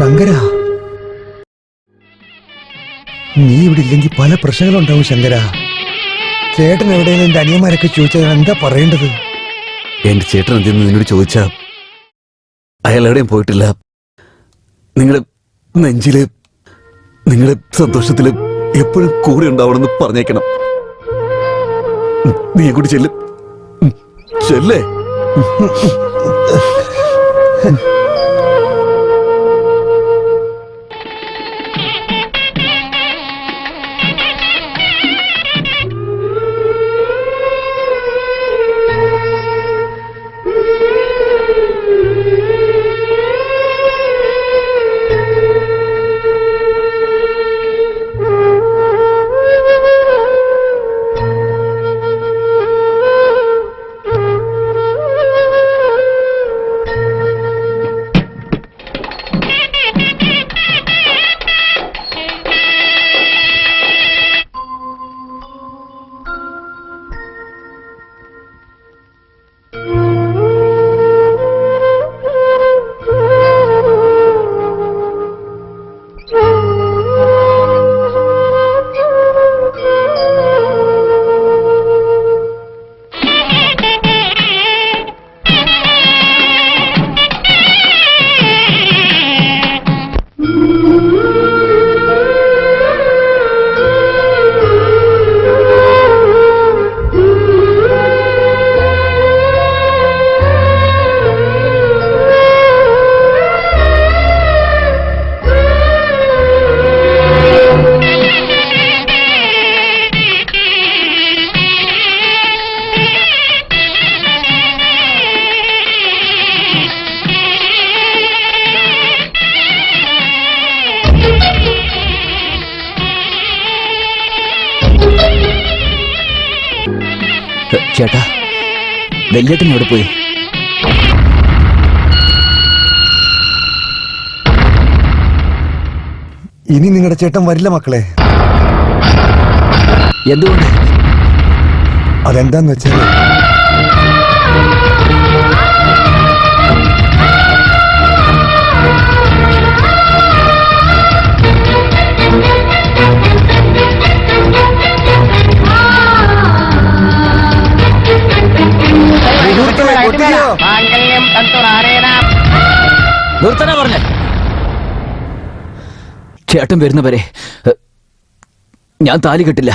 ശങ്കര, നീ ഇവിടെ ഇല്ലെങ്കിൽ പല പ്രശ്നങ്ങളുണ്ടാവും ശങ്കര. ചേട്ടൻ എവിടെയെങ്കിലും എന്റെ അനിയന്മാരൊക്കെ ചോദിച്ചാൽ എന്താ പറയേണ്ടത്? എന്റെ ചേട്ടൻ എന്തെന്ന് നിന്നോട് ചോദിച്ചാ അയാൾ എവിടെയും പോയിട്ടില്ല. നിങ്ങളുടെ നെഞ്ചില്, നിങ്ങളുടെ സന്തോഷത്തില് എപ്പോഴും കൂടെ ഉണ്ടാവണമെന്ന് പറഞ്ഞേക്കണം. നീ കൂടി ചെല്ലും ചെല്ലേ. ചേട്ടാ, വല്യേട്ടൻ എവിടെ പോയി? ഇനി നിങ്ങളുടെ ചേട്ടൻ വരില്ല മക്കളെ. എന്തുകൊണ്ട്? അതെന്താന്ന് വെച്ചാൽ നിർത്തനാ പറഞ്ഞ. ചേട്ടൻ വരുന്നവരെ ഞാൻ താലി കെട്ടില്ല.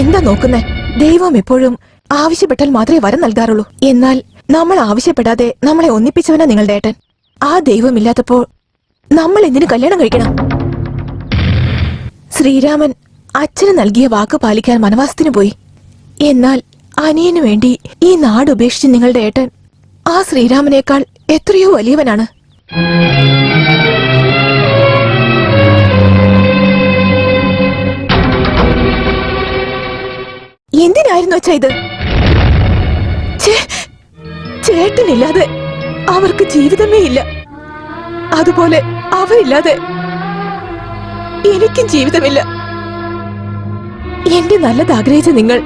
എന്താ നോക്കുന്നേ? ദൈവം എപ്പോഴും ആവശ്യപ്പെട്ടാൽ മാത്രമേ വരം നൽകാറുള്ളൂ. എന്നാൽ നമ്മൾ ആവശ്യപ്പെടാതെ നമ്മളെ ഒന്നിപ്പിച്ചവനാ നിങ്ങളുടെ ഏട്ടൻ. ആ ദൈവമില്ലാത്തപ്പോൾ നമ്മൾ എന്തിനു കല്യാണം കഴിക്കണം? ശ്രീരാമൻ അച്ഛന് നൽകിയ വാക്ക് പാലിക്കാൻ വനവാസത്തിന് പോയി. എന്നാൽ അനിയനു വേണ്ടി ഈ നാട് ഉപേക്ഷിച്ച് നിങ്ങളുടെ ഏട്ടൻ ആ ശ്രീരാമനേക്കാൾ എത്രയോ വലിയവനാണ്. എന്തിനായിരുന്നു അച്ഛാ ഇത്? ചേട്ടനില്ലാതെ അവർക്ക് ജീവിതമേ ഇല്ല. അതുപോലെ അവരില്ലാതെ എനിക്കും ജീവിതമില്ല. എന്റെ നല്ലത് ആഗ്രഹിച്ച നിങ്ങൾ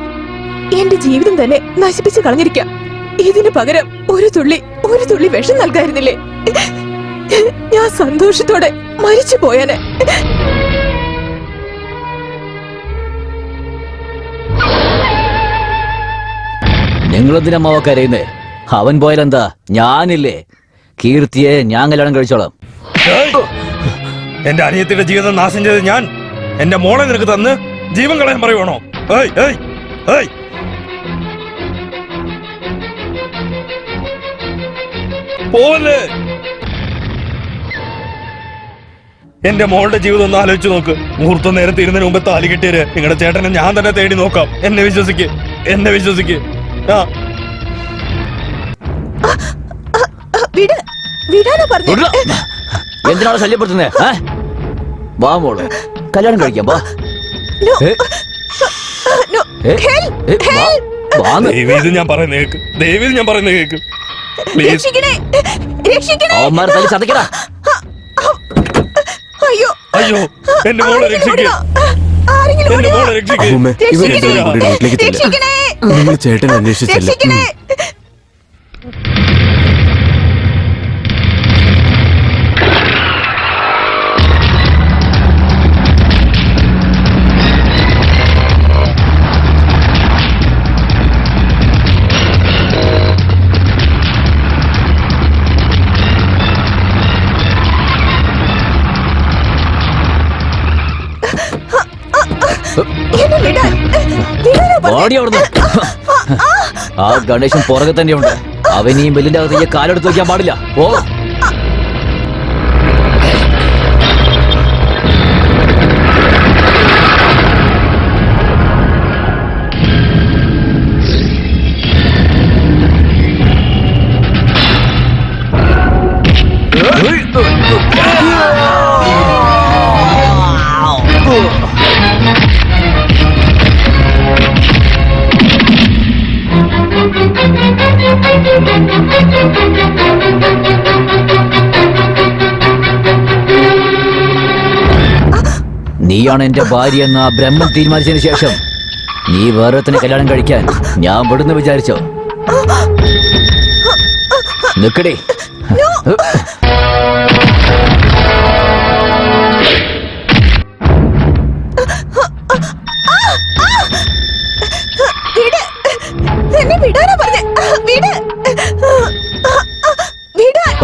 എന്റെ ജീവിതം തന്നെ നശിപ്പിച്ചു കളഞ്ഞിരിക്കാം. ഇതിനു പകരം ഒരു തുള്ളി വിഷം നൽകായിരുന്നില്ലേ? ഞാൻ സന്തോഷത്തോടെ മരിച്ചു പോയാനെ. നിങ്ങളെന്തിനമ്മാവ കരയുന്നേ? അവൻ പോയാലെന്താ? ഞാനില്ലേ, കീർത്തിയെ ഞാൻ കല്യാണം കഴിച്ചോളാം. എന്റെ അനിയത്തിന്റെ ജീവിതം നാശം ചെയ്ത് ഞാൻ എന്റെ മോളെ നിനക്ക് തന്ന് ജീവൻ കളയാൻ പറയുവാണോ? പോവല്ലേ? എന്റെ മോളുടെ ജീവിതം ഒന്ന് ആലോചിച്ച് നോക്ക്. മുഹൂർത്തം നേരം തീരുന്നതിന് മുമ്പ് താലി കെട്ടിയര് നിങ്ങളുടെ ചേട്ടനെ ഞാൻ തന്നെ തേടി നോക്കാം. എന്നെ വിശ്വസിക്ക്. എന്തിനാണ് ശല്യപ്പെടുത്തുന്നേ? വാ മോള്, കല്യാണം കഴിക്കാം. വാ. ഞാൻ പറയുന്നത് കേക്ക്. അയ്യോ, എന്റെ മോളെ രക്ഷിക്കുക. ആരെങ്കിലും എന്റെ ഓടിയോ? മോളെ രക്ഷിക്ക്. അമ്മൂമ്മ, ഇവർ രക്ഷിക്കണേ. രണ്ടുപേരും കൂടി വീട്ടിലേക്ക് ചെല്ല്. രക്ഷിക്കണേ. നിങ്ങൾ ചേട്ടനെ അന്വേഷിച്ചില്ല. രക്ഷിക്കണേ. എന്നെ വിടാൻ. വിടാനാ പറഞ്ഞെ. ഓടി അവിടുന്ന്. ആ ഗണേശൻ പുറകെ തന്നെയുണ്ട്. അവൻ ഈ ബെല്ലിന്റെ അകത്ത് ഈ കാലെടുത്ത് വയ്ക്കാൻ പാടില്ല. ഓ നീയാണ് എന്റെ ഭാര്യ എന്ന് ആ ബ്രഹ്മൻ തീരുമാനിച്ചതിന് ശേഷം നീ വേറെ കല്യാണം കഴിക്കാൻ ഞാൻ വിടുന്ന് വിചാരിച്ചോ? നിക്കടി. വിട്. എന്നെ വിടാനാ പറഞ്ഞെ. വിട്. വിടാൻ.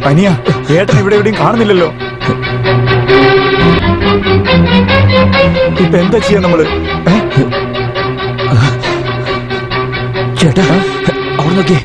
അനിയ, ഏട്ടൻ ഇവിടെ എവിടെയും കാണുന്നില്ലല്ലോ. ഇപ്പൊ എന്താ ചെയ്യാ നമ്മള്? ചേട്ടാ അവിടെ നോക്കിയേ.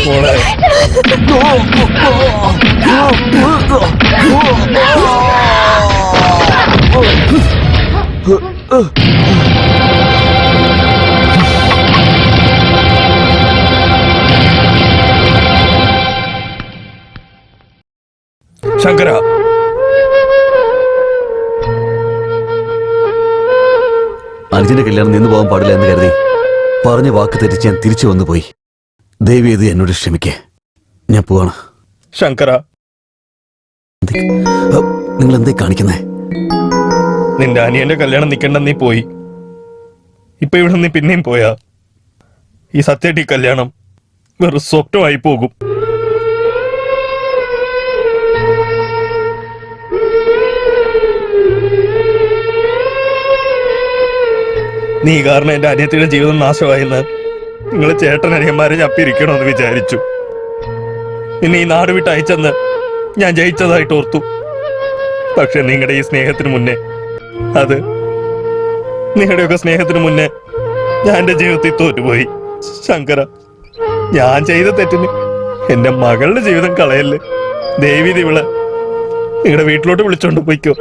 മോളെ ശങ്കര, അനുജന്റെ കല്യാണം നിന്നു പോകാൻ പാടില്ല എന്ന് കരുതി പറഞ്ഞ വാക്ക് തെറ്റിച്ച് ഞാൻ തിരിച്ചു വന്നു പോയി. ദേവി ഇത് എന്നോട് ക്ഷമിക്കേ. ഞാൻ പോവാണ്. ശങ്കര, നിങ്ങൾ എന്തേ കാണിക്കുന്നേ? നിന്റെ അനിയന്റെ കല്യാണം നിൽക്കണ്ട, നീ പോയി. ഇപ്പൊ ഇവിടെ നീ പിന്നെയും പോയാ ഈ സത്യമായിട്ട് ഈ കല്യാണം വെറും സ്വപ്നമായി പോകും. നീ കാരണം എന്റെ അനിയത്തിയുടെ ജീവിതം നാശമായെന്ന് നിങ്ങളെ ചേട്ടൻ അനിയന്മാരെ ചപ്പിരിക്കണമെന്ന് വിചാരിച്ചു. നിന്നെ ഈ നാട് വിട്ട് അയച്ചെന്ന് ഞാൻ ജയിച്ചതായിട്ട് ഓർത്തു. പക്ഷെ നിങ്ങളുടെ ഈ സ്നേഹത്തിന് മുന്നേ, അത് നിങ്ങളുടെയൊക്കെ സ്നേഹത്തിന് മുന്നേ ഞാൻ എന്റെ ജീവിതത്തിൽ തോറ്റുപോയി. ശങ്കര, ഞാൻ ചെയ്ത തെറ്റിന് എന്റെ മകളുടെ ജീവിതം കളയല്ലേ. ദേവി ഇവളെ നിങ്ങളുടെ വീട്ടിലോട്ട് വിളിച്ചോണ്ട് പോയിക്കോ.